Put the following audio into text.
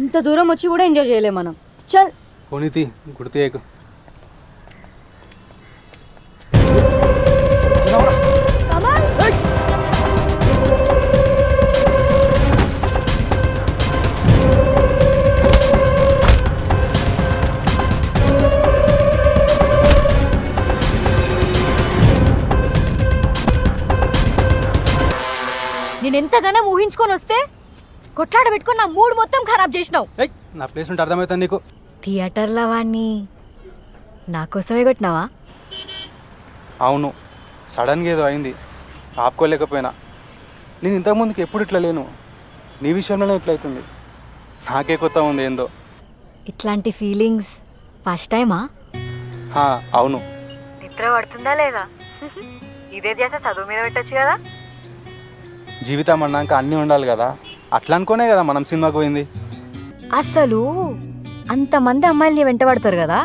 ఇంత దూరం వచ్చి కూడా ఎంజాయ్ చేయలేం మనం. చల్ పోనీతి గుర్తు నేను ఎంతగానో ఊహించుకొని వస్తే కొట్లాడ పెట్టుకొని నా మూడ్ మొత్తం ఖరాబ్ చేసినావు. నా ప్లేస్ ఉంటే అర్థమవుతుంది నీకు. థియేటర్లో వాడిని నా కోసమే కొట్టినావా? అవును, సడన్గా ఏదో అయింది, ఆపుకోలేకపోయినా. నేను ఇంతకుముందుకు ఎప్పుడు ఇట్లా లేను, నీ విషయంలోనే ఇట్లా అవుతుంది. నాకే కొత్త ఉంది ఏందో. ఇట్లాంటి ఫీలింగ్స్ ఫస్ట్ టైమా? అవును. నిద్ర పడుతుందా లేదా? ఇదే చేస్తే చదువు మీద పెట్టచ్చు కదా. జీవితం అన్నాక అన్నీ ఉండాలి కదా, అట్లా అనుకోనే కదా మనం సినిమాకి పోయింది. అసలు అంతమంది అమ్మాయిల్ని వెంటబడతారు కదా,